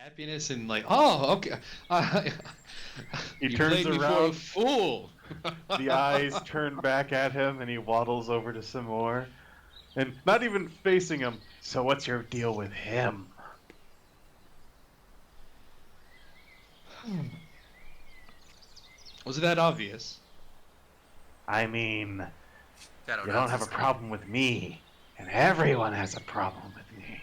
happiness and like, oh, okay. He You turns played me for a around, fool. the eyes turn back at him, and he waddles over to some more. And not even facing him. So what's your deal with him? Was it that obvious? I mean, Shadow you don't nods have a his head. problem with me, and everyone has a problem with me.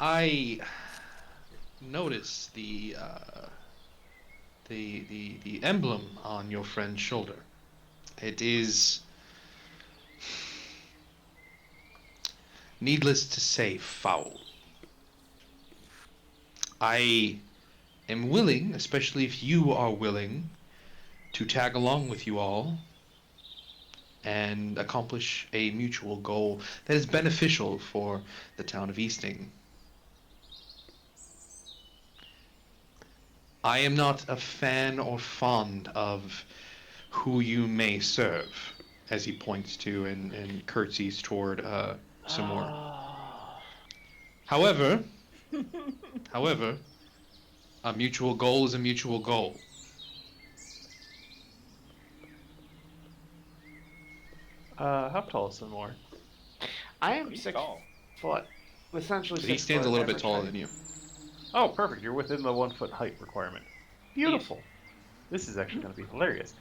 I noticed the emblem on your friend's shoulder. It is, needless to say, foul. I am willing, especially if you are willing, to tag along with you all and accomplish a mutual goal that is beneficial for the town of Easting. I am not a fan or fond of who you may serve, as he points to and curtsies toward some more. However, a mutual goal is a mutual goal. How tall is some more? I am He's 6 tall. foot. Essentially But 6 he stands foot, a little bit average taller height. than you. Oh, perfect. You're within the 1 foot height requirement. Beautiful. This is actually going to be hilarious.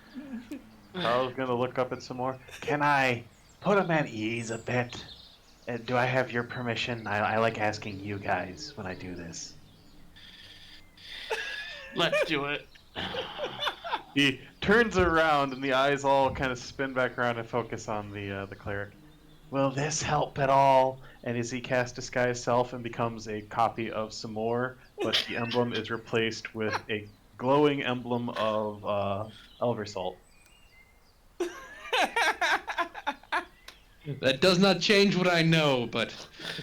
Carl's going to look up at some more. Can I put him at ease a bit? Do I have your permission? I like asking you guys when I do this. Let's do it. He turns around and the eyes all kind of spin back around and focus on the cleric. Will this help at all? And as he casts Disguise Self and becomes a copy of some more, but the emblem is replaced with a glowing emblem of Elversalt. That does not change what I know, but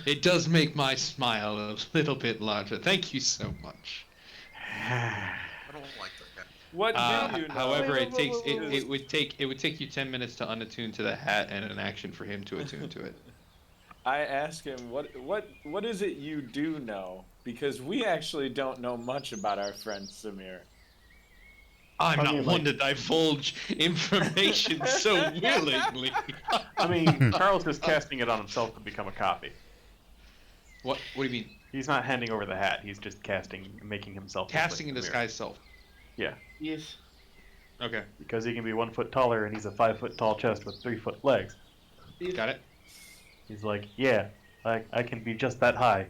it does make my smile a little bit larger. Thank you so much. I don't like that guy. What do you know? However, Wait, wait, wait, wait, it would take you 10 minutes to unattune to the hat and an action for him to attune to it. I ask him, what is it you do know? Because we actually don't know much about our friend Samir. I'm I not mean, one like- to divulge information so willingly. I mean, Carl's just casting it on himself to become a copy. What do you mean? He's not handing over the hat. He's just making himself. look Casting like in the disguise self. mirror. Yeah, Yes. Okay, because he can be 1 foot taller and he's a 5 foot tall chest with 3 foot legs. got it. He's like, yeah, I can be just that high.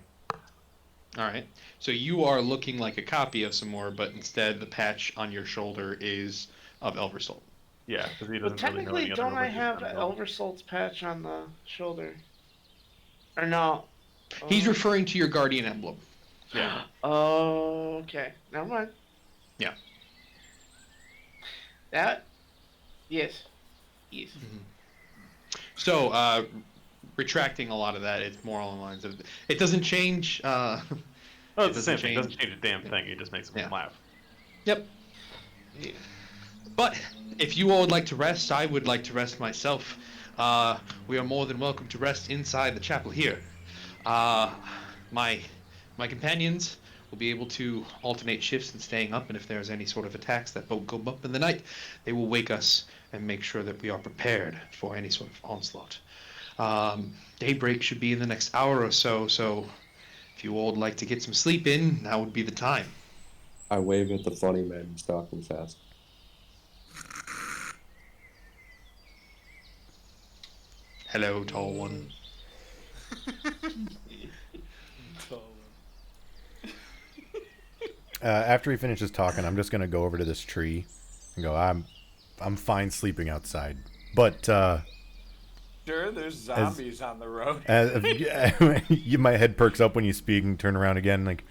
All right. So you are looking like a copy of some more, but instead the patch on your shoulder is of Elversalt. Yeah, because he Well, doesn't really know technically, any other don't I religions have at all. Elversalt's patch on the shoulder? Or no? He's Oh. referring to your guardian emblem. Yeah. Oh, okay. Never mind. Yeah. That? Yes. Yes. So, retracting a lot of that, it's more along the lines of it doesn't change. Oh, It it's the same doesn't thing. It doesn't change. change a damn thing. It just makes him Yeah. laugh. Yep. Yeah. But if you all would like to rest, I would like to rest myself. We are more than welcome to rest inside the chapel here. My companions will be able to alternate shifts in staying up, and if there's any sort of attacks that go up in the night, they will wake us and make sure that we are prepared for any sort of onslaught. Daybreak should be in the next hour or so, so if you all would like to get some sleep in, now would be the time. I wave at the funny man who's talking fast. Hello, tall one. After he finishes talking, I'm just gonna go over to this tree and go. I'm fine sleeping outside, but Sure, there's zombies on the road. my head perks up when you speak and turn around again. Like,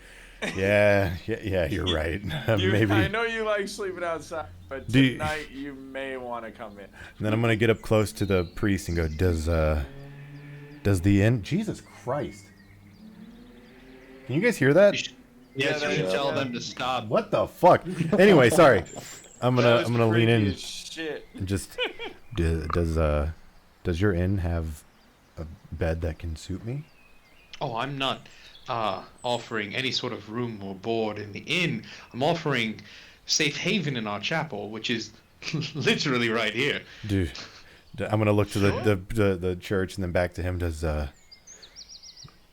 yeah, you're right. Maybe. I know you like sleeping outside, but Do you- tonight you may want to come in. And then I'm gonna get up close to the priest and go. Does the inn? Jesus Christ! Can you guys hear that? Yes, Yeah, you should that's- tell yeah. them to stop. What the fuck? Anyway, sorry. I'm That was gonna lean creepy in as shit. and just. Does your inn have a bed that can suit me? Oh, I'm not offering any sort of room or board in the inn. I'm offering safe haven in our chapel, which is literally right here. Dude, I'm gonna look to the church and then back to him. Do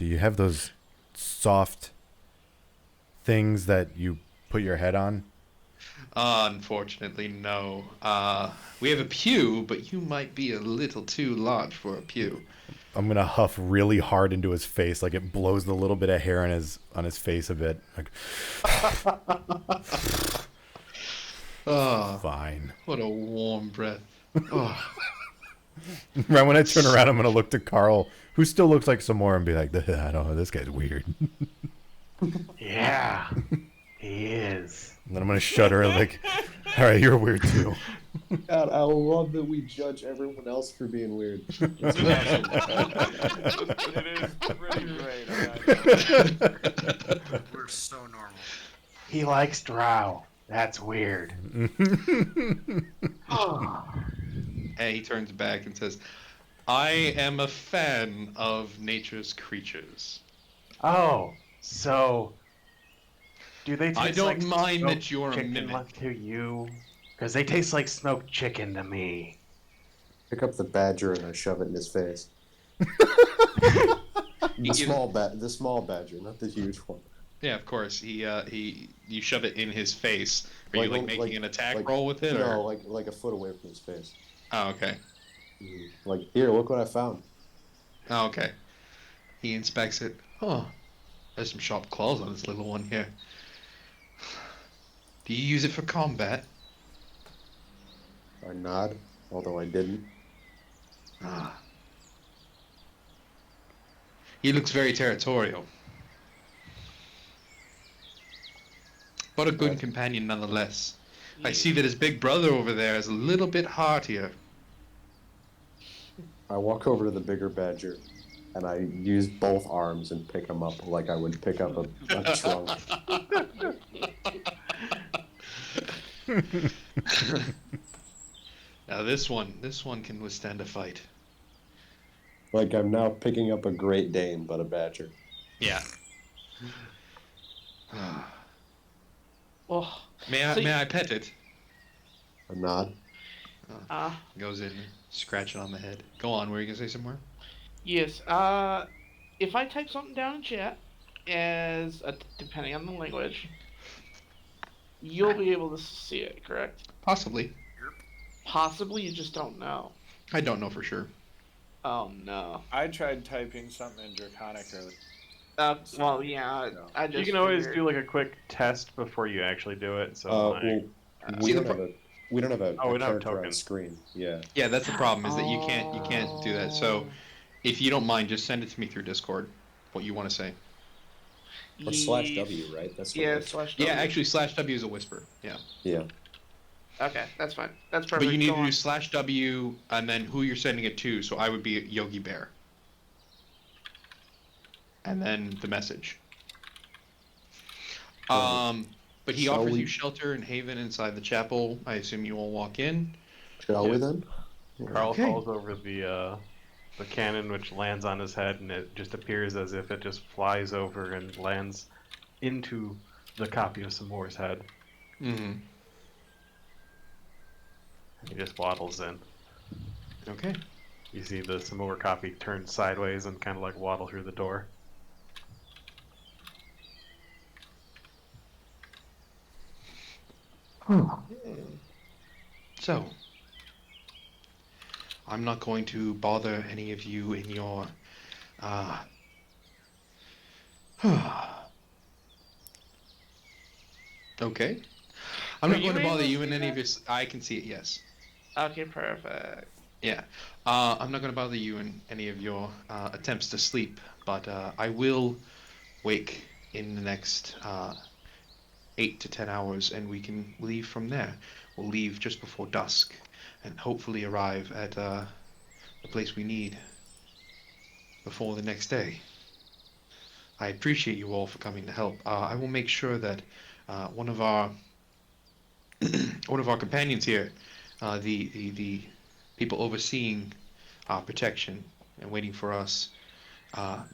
you have those soft things that you put your head on? Unfortunately, no. We have a pew, but you might be a little too large for a pew. I'm gonna huff really hard into his face, like it blows the little bit of hair on his face a bit. Like, Oh, fine. what a warm breath. Oh. Right when I turn around, I'm gonna look to Carl, who still looks like some more, and be like, "I don't know, this guy's weird." Yeah, he is. And then I'm gonna shudder, like, "All right, you're weird too." God, I love that we judge everyone else for being weird. That's awesome. It is pretty great. I'm not We're so normal. He likes drow. That's weird. And he turns back and says, I am a fan of nature's creatures. Oh, so do they taste I don't like mind smoked that you're a chicken mimic. to you? Because they taste like smoked chicken to me. Pick up the badger and I shove it in his face. gives- The small badger, not the huge one. Yeah, of course. You shove it in his face. Are you Like- making like- an attack like- roll with it? No, Or? like a foot away from his face. Oh, okay. Like, here, look what I found. Oh, okay. He inspects it. Oh, there's some sharp claws on this little one here. Do you use it for combat? I nod, although I didn't. Ah. He looks very territorial. But a good Right. companion nonetheless. I see that his big brother over there is a little bit heartier. I walk over to the bigger badger, and I use both arms and pick him up like I would pick up a trunk. Now this one can withstand a fight. Like I'm now picking up a Great Dane, but a badger. Yeah. Oh, May I pet it? A nod. Goes in, scratch it on the head. Go on, were you gonna say somewhere? yes. If I type something down in chat, as depending on the language, you'll be able to see it, correct? Possibly. Possibly, you just don't know. I don't know for sure. Oh no. I tried typing something in Draconic earlier. Well, yeah. I just You can always figured- do like a quick test before you actually do it. So like, Well, we See, don't the have we don't have a, Oh, we a don't have character on tokens. screen. Yeah. Yeah, that's the problem, is that you can't do that. So if you don't mind, just send it to me through Discord, what you want to say. Or slash W, right? That's what Yeah, works. slash Yeah, W. actually /W is a whisper. Yeah. Yeah. Okay, that's fine. That's perfect. But you need Go to on. do /W and then who you're sending it to, so I would be Yogi Bear. And then the message. But he Shall offers we- you shelter and haven inside the chapel. I assume you all walk in. Shall we Yes. then? Carl Okay. falls over the cannon, which lands on his head, and it just appears as if it just flies over and lands into the copy of Samore's head. Mm-hmm. And he just waddles in. Okay. You see the Samore copy turn sideways and kind of like waddle through the door. So, I'm not going to bother any of you in your, okay. I'm Were not you going to able bother to you see in any of that? your, I can see it, yes. Okay, perfect. Yeah. I'm not going to bother you in any of your attempts to sleep, but I will wake in the next 8 to 10 hours and we can leave from there. We'll leave just before dusk and hopefully arrive at the place we need before the next day. I appreciate you all for coming to help. I will make sure that one of our one of our companions here, the people overseeing our protection and waiting for us,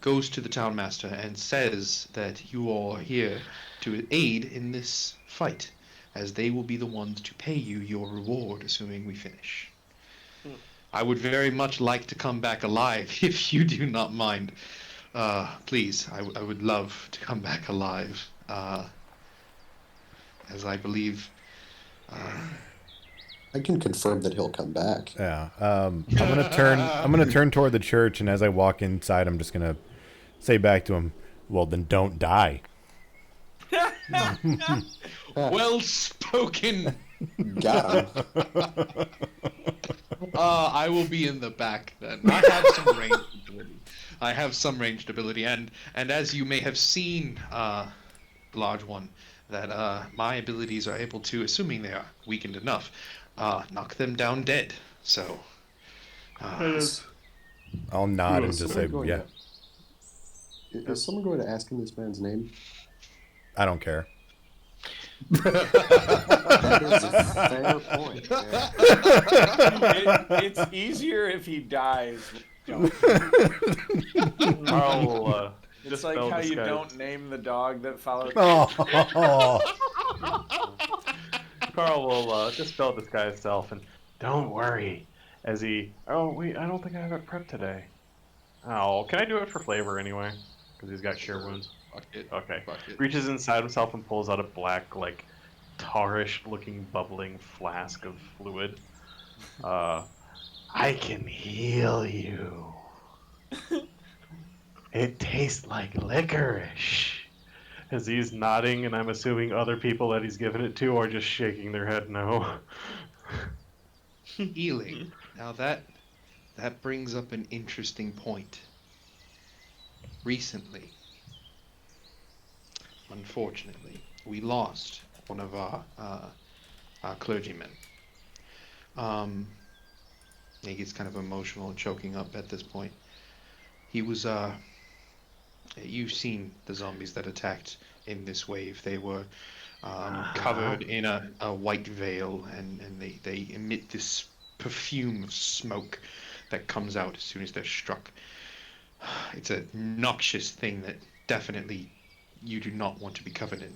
goes to the townmaster and says that you are here to aid in this fight, as they will be the ones to pay you your reward, assuming we finish. I would very much like to come back alive, if you do not mind. Please, I would love to come back alive, as I believe. I can confirm that he'll come back. Yeah. I'm gonna turn toward the church, and as I walk inside, I'm just gonna say back to him, "Well, then don't die." Well spoken. Got him. I will be in the back then. I have some ranged ability. And as you may have seen, large one, that my abilities are able to, assuming they are weakened enough, knock them down dead. So I'll nod and just say, "Yeah." Is someone going to ask him this man's name? I don't care. That is a fair point. Yeah. It's easier if he dies. Carl will It's just like spell how you disguise. don't name the dog that follows. Oh. Carl will dispel disguise self and don't worry. As he, oh wait, I don't think I have it prepped today. Oh, can I do it for flavor anyway? Because he's got cure wounds. Fuck it. Okay. Fuck it. Reaches inside himself and pulls out a black, like, tarish-looking, bubbling flask of fluid. I can heal you. It tastes like licorice. As he's nodding, and I'm assuming other people that he's given it to are just shaking their head no. Healing. Now that brings up an interesting point. Recently, unfortunately, we lost one of our clergymen. He gets kind of emotional and choking up at this point. He was you've seen the zombies that attacked in this wave. They were covered in a white veil, and they emit this perfume of smoke that comes out as soon as they're struck. It's a noxious thing that definitely you do not want to be covered in.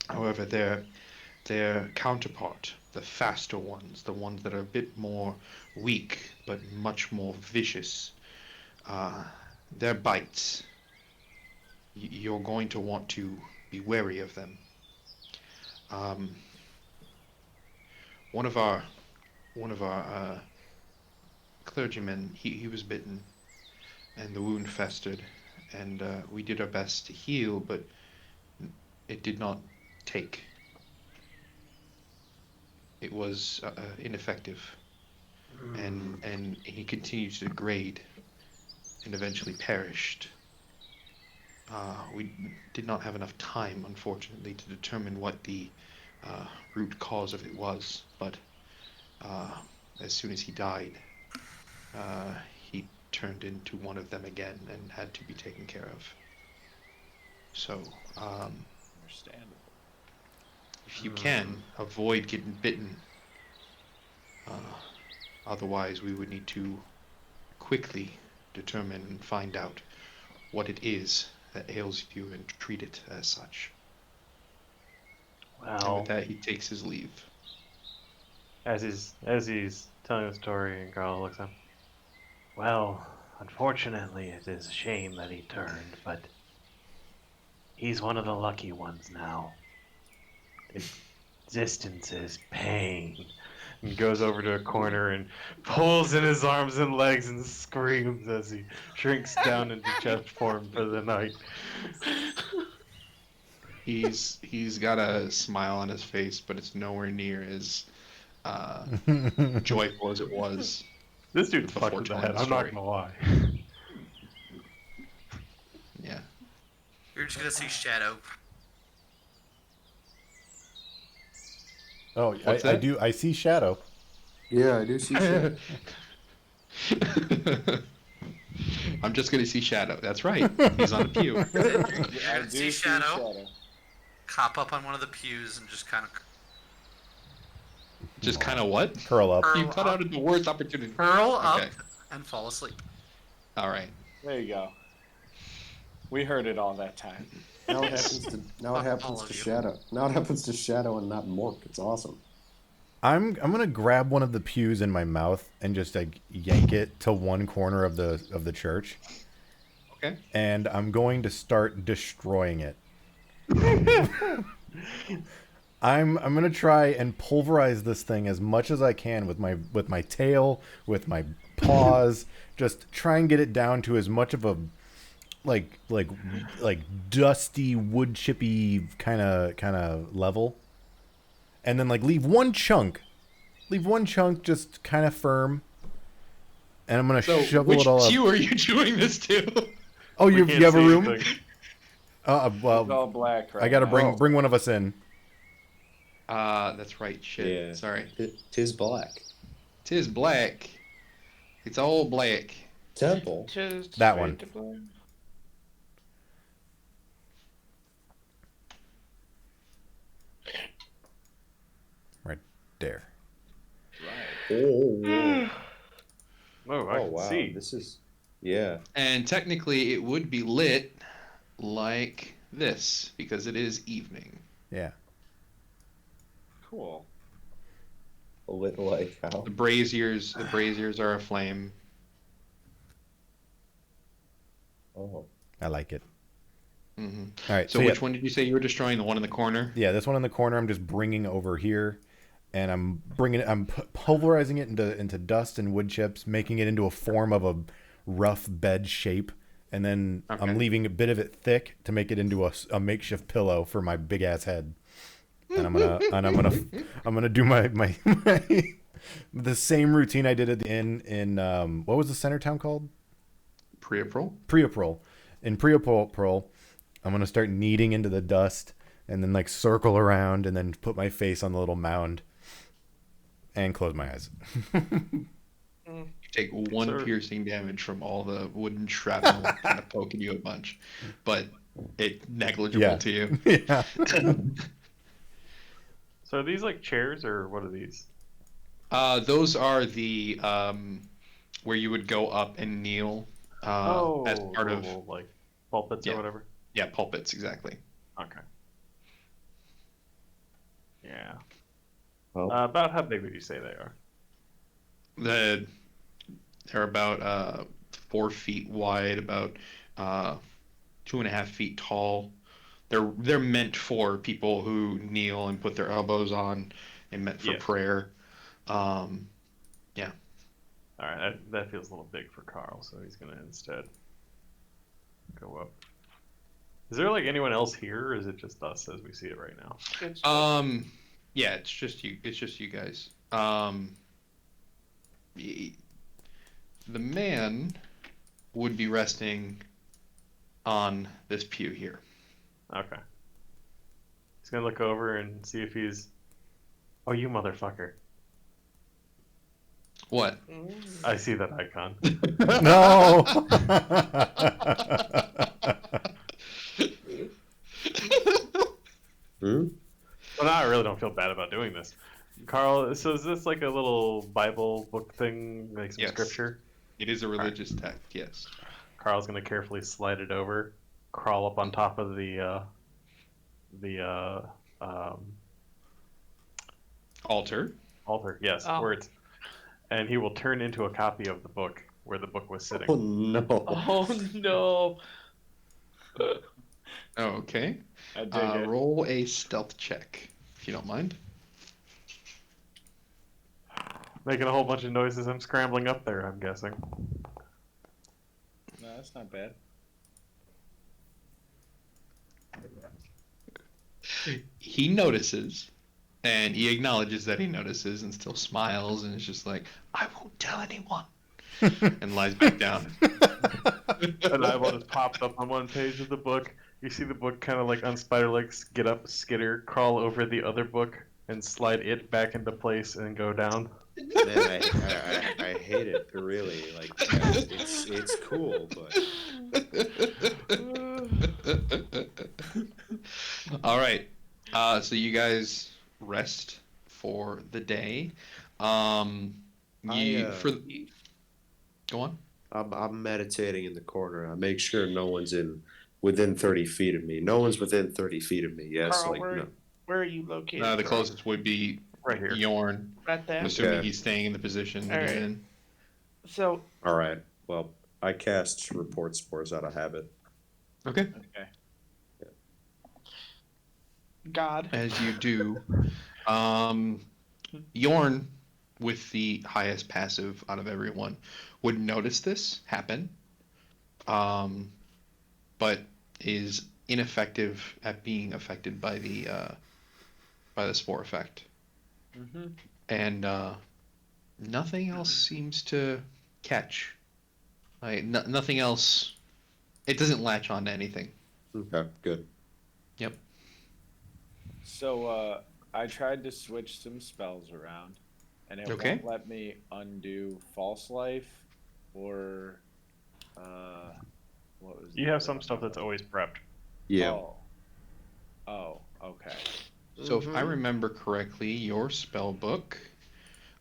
However, their counterpart, the faster ones, the ones that are a bit more weak but much more vicious, their bites, you're going to want to be wary of them. One of our clergymen, he was bitten, and the wound festered, and we did our best to heal, but it did not take. It was ineffective, and he continued to degrade, and eventually perished. We did not have enough time, unfortunately, to determine what the root cause of it was, but as soon as he died, he turned into one of them again and had to be taken care of. So, Understandable. if you can, avoid getting bitten. Otherwise, we would need to quickly determine and find out what it is that ails you and treat it as such. And Well, with that, he takes his leave. as he's telling the story, and Carl looks at him. Well, unfortunately, it is a shame that he turned, but he's one of the lucky ones now. Existence is pain. And goes over to a corner and pulls in his arms and legs and screams as he shrinks down into chest form for the night. He's got a smile on his face, but it's nowhere near as joyful as it was. This dude's Before fucked in the telling head, the I'm not story. gonna lie. Yeah. You're just gonna see Shadow. Oh, What's I that? do. I see shadow. Yeah, I do see shit. I'm just gonna see Shadow. That's right. He's on a pew. You're I gonna do see Shadow Shadow. cop up on one of the pews and just kind of Just kind of what? Curl up. Curl You cut up. out at the worst opportunity. curl up Okay. and fall asleep. All right. There you go. We heard it all that time. Now it happens to All of you. Shadow. Now it happens to Shadow and not Mork. It's awesome. I'm gonna grab one of the pews in my mouth and just like yank it to one corner of the church. Okay. And I'm going to start destroying it. I'm gonna try and pulverize this thing as much as I can with my tail, with my paws. Just try and get it down to as much of a like dusty wood chippy kind of level, and then like leave one chunk just kind of firm, and I'm gonna So, shovel which it all up. pew are you doing this to? Oh, you can't have a see room? anything. Well, It's all black, right? I gotta now. bring one of us in. That's right. Shit. Yeah. Sorry. Tis black. 'Tis black. It's all black. Temple. Just That straight one. to play. Right there. Oh, Oh, I can wow. see. This is, yeah. And technically, it would be lit like this because it is evening. Yeah. Cool. Lit like how? The braziers are aflame. Oh. I like it. Hmm. All right. So yeah. which one did you say you were destroying? The one in the corner? Yeah, this one in the corner I'm just bringing over here, and I'm pulverizing it into dust and wood chips, making it into a form of a rough bed shape, and then Okay. I'm leaving a bit of it thick to make it into a makeshift pillow for my big ass head. And I'm gonna do my the same routine I did at the inn in what was the center town called? Pre-April? Priapril. In Priapril, I'm gonna start kneading into the dust and then like circle around and then put my face on the little mound and close my eyes. You take one Sir. piercing damage from all the wooden shrapnel kind of poking you a bunch, but it negligible Yeah. to you. Yeah. So are these like chairs or what are these? Those are the where you would go up and kneel as part of like pulpits Yeah. or whatever. pulpits, exactly. Okay. Yeah. Well, About how big would you say they are? They're about 4 feet wide, about 2.5 feet tall. They're meant for people who kneel and put their elbows on, and meant for Yeah. prayer. All right, that feels a little big for Carl, so he's gonna instead go up. Is there like anyone else here, or is it just us as we see it right now? It's Yeah, it's just you. It's just you guys. The man would be resting on this pew here. Okay. He's gonna look over and see if he's. Oh, you motherfucker! What? I see that icon. No. Hmm? Well, now I really don't feel bad about doing this. Carl, so is this like a little Bible book thing, like some Yes. scripture? It is a religious text, yes. Carl's gonna carefully slide it over, crawl up on top of the Altar. altar. Yes, Oh. words. And he will turn into a copy of the book where the book was sitting. Oh no. Oh no. Okay. I dig it. Roll a stealth check, if you don't mind. Making a whole bunch of noises. I'm scrambling up there, I'm guessing. No, that's not bad. He notices, and he acknowledges that he notices, and still smiles, and is just like, "I won't tell anyone," and lies back down. An eyeball just popped up on one page of the book. You see the book kind of like on spider legs, get up, skitter, crawl over the other book, and slide it back into place and go down. Man, I hate it, really. Like, it's cool, but All right. So you guys rest for the day. I, For go on. I'm meditating in the corner. I make sure no one's within 30 feet of me. No one's within 30 feet of me. Yes, Carl, like no. where are you located? The Carl? closest would be Right here. Yorn. Right there. I'm assuming Okay. he's staying in the position that he's Alright. in. So All right. Well, I cast report spores out of habit. Okay. Okay. God. As you do, Yorn, with the highest passive out of everyone, would notice this happen, but is ineffective at being affected by the spore effect, Mm-hmm. and nothing else seems to catch. Like nothing else. It doesn't latch on to anything. Okay, good. Yep. So I tried to switch some spells around, and it Okay. won't let me undo false life or what was You the have other some one? stuff that's always prepped. Yeah. Oh, okay. So if I remember correctly, your spell book,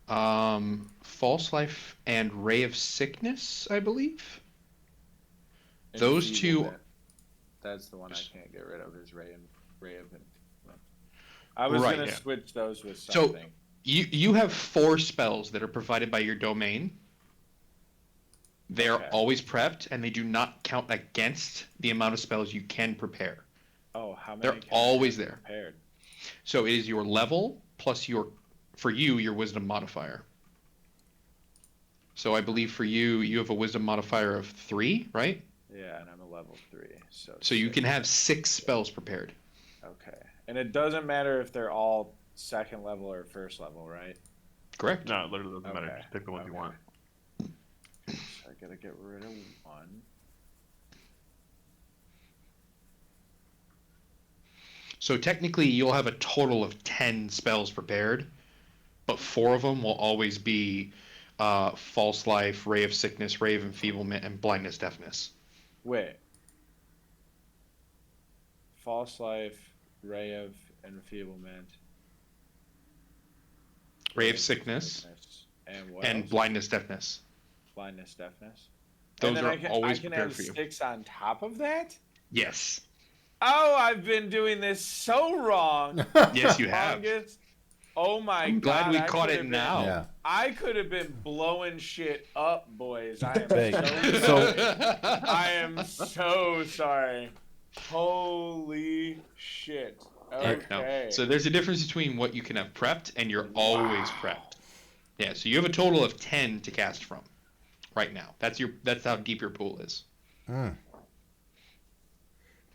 False Life and Ray of Sickness, I believe. Those two. Enfeeblement. That's the one I can't get rid of. Is Ray of Enfeeblement. I was Right, gonna yeah. switch those with So- something. You have 4 spells that are provided by your domain. They are Okay. always prepped, and they do not count against the amount of spells you can prepare. Oh, how many? They're can I always have there. Prepared? So it is your level plus your wisdom modifier. So I believe for you have a wisdom modifier of 3, right? Yeah, and I'm a level 3, So you can have 6 spells prepared. Okay, and it doesn't matter if they're all second level or first level, right? Correct? No, it literally doesn't matter. Okay, Just pick the ones you okay. want. So I gotta get rid of 1. So technically, you'll have a total of 10 spells prepared, but 4 of them will always be False Life, Ray of Sickness, Ray of Enfeeblement, and Blindness, Deafness. Wait. False life, ray of enfeeblement, Ray of Sickness, and what and else? Blindness, Deafness. Blindness, deafness. Those and then are always I can prepared have for you. 6 on top of that. Yes. Oh, I've been doing this so wrong. Yes, you have. Longest. Oh my I'm god! glad we I caught could it have been- now. Yeah. I could have been blowing shit up, boys. I am Hey, so sorry. I am so sorry. Holy shit. Yeah, Okay. no. So there's a difference between what you can have prepped and you're always prepped. Yeah, so you have a total of 10 to cast from right now. That's how deep your pool is. Mm.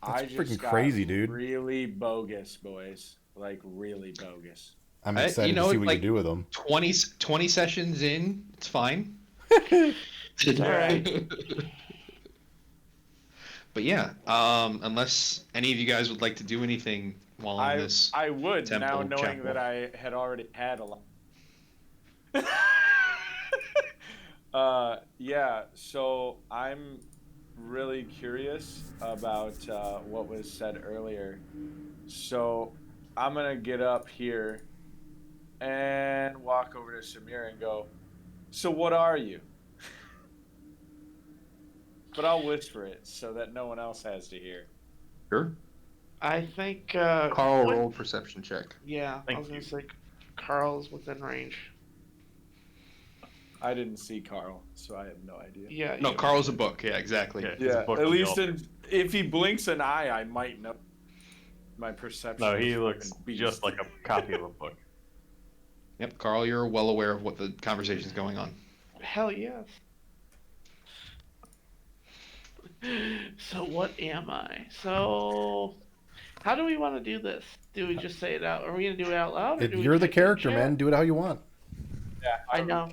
I That's just freaking got crazy, dude. Really bogus, boys. Like really bogus. I'm You excited know, to see what like- you do with them. 20 sessions in, it's fine. It's alright. But yeah, unless any of you guys would like to do anything while on this. I would temple now knowing chapel. that I had already had a lot. Yeah, so I'm really curious about what was said earlier. So I'm gonna get up here and walk over to Samir and go, "So what are you?" But I'll whisper it so that no one else has to hear. Sure. I think Carl, what- roll perception check. Yeah, I Thank was gonna you. say Carl's within range. I didn't see Carl, so I have no idea. Yeah. No, yeah. Carl's a book. Yeah, exactly. Yeah. It's Yeah, a book at on the least altar. if he blinks an eye, I might know. My perception. No, is he looks fucking beast. just like a copy of a book. Yep, Carl, you're well aware of what the conversation's going on. Hell yes. So what am I? So how do we want to do this? Do we just say it out? Are we gonna do it out loud? Or do we You're the type it in character, chat? man. Do it how you want. Yeah, I know.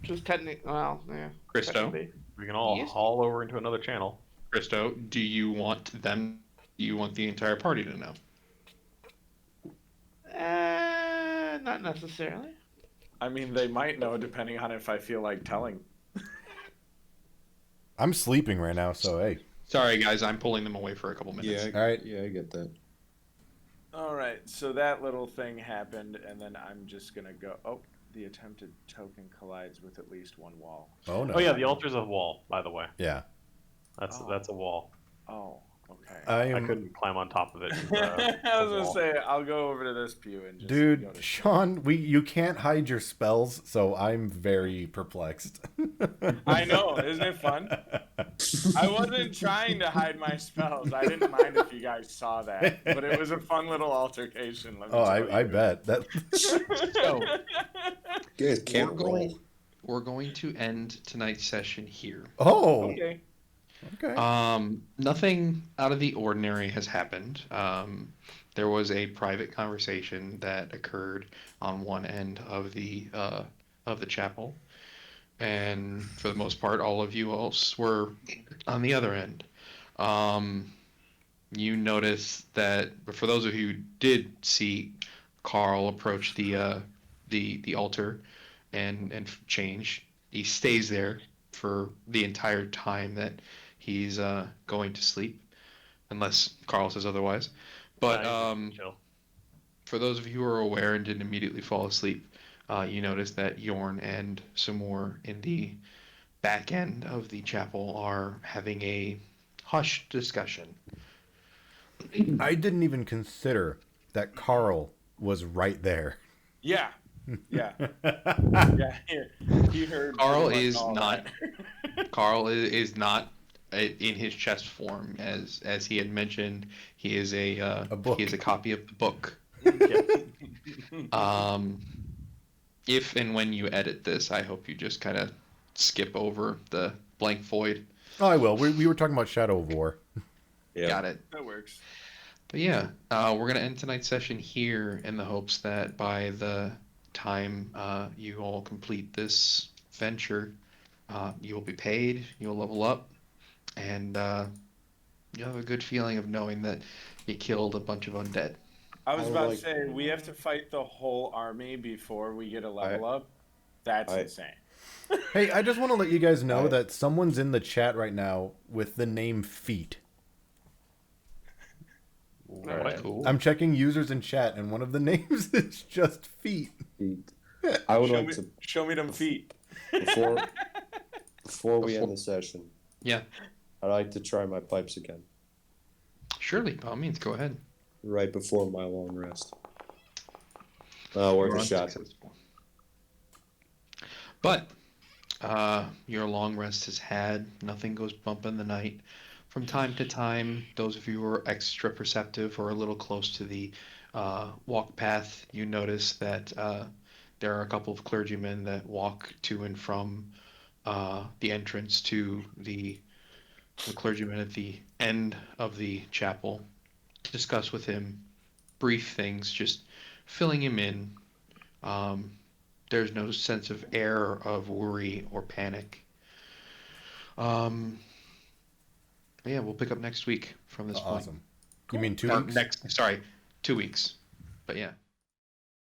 Just technically, well, yeah. Christo, technically. We can all Yes. haul over into another channel. Christo, do you want the entire party to know? Not necessarily. I mean, they might know depending on if I feel like telling. I'm sleeping right now, so hey. Sorry, guys, I'm pulling them away for a couple minutes. Yeah. All right. Yeah, I get that. All right, so that little thing happened, and then I'm just gonna go. Oh, the attempted token collides with at least one wall. Oh no. Oh yeah, the altar's a wall, by the way. Yeah. That's a wall. Oh, okay. I couldn't climb on top of it. I was gonna say I'll go over to this pew and just go Dude, to Sean, you can't hide your spells, so I'm very perplexed. I know, isn't it fun? I wasn't trying to hide my spells. I didn't mind if you guys saw that, but it was a fun little altercation. Let me Oh, tell I you. bet that. So You guys can't roll. we're going to end tonight's session here. Oh. Okay. Okay. Nothing out of the ordinary has happened. There was a private conversation that occurred on one end of the chapel, and for the most part, all of you else were on the other end. You notice that for those of you who did see Carl approach the altar and change, he stays there for the entire time that he's going to sleep, unless Carl says otherwise. But chill. for those of you who are aware and didn't immediately fall asleep, you notice that Yorn and some more in the back end of the chapel are having a hushed discussion. I didn't even consider that Carl was right there. Yeah. Yeah. Yeah. He heard. Carl pretty much is all not. that. Carl is not in his chest form, as he had mentioned. He is a book. he is a copy of the book. If and when you edit this, I hope you just kind of skip over the blank void. Oh, I will. We were talking about Shadow of War. Yeah. Got it. That works. But yeah, we're gonna end tonight's session here in the hopes that by the time you all complete this venture, you will be paid, you'll level up, and you'll have a good feeling of knowing that you killed a bunch of undead. I was I about like- to say we have to fight the whole army before we get a level up. That's insane. Hey, I just want to let you guys know Alright. that someone's in the chat right now with the name Feet. Right. Cool. I'm checking users in chat, and one of the names is just Feet. I would Show like me, to show me them feet. before we end the session. Yeah. I'd like to try my pipes again Surely, by all means, go ahead. right before my long rest. Worth You're a shot. unsuccessful. But your long rest has had. Nothing goes bump in the night. From time to time, those of you who are extra perceptive or a little close to the walk path, you notice that there are a couple of clergymen that walk to and from the entrance to the clergyman at the end of the chapel to discuss with him brief things, just filling him in. There's no sense of air of worry or panic. Yeah, we'll pick up next week from this point. Awesome. You mean 2 Or weeks? next, sorry, 2 weeks. But yeah.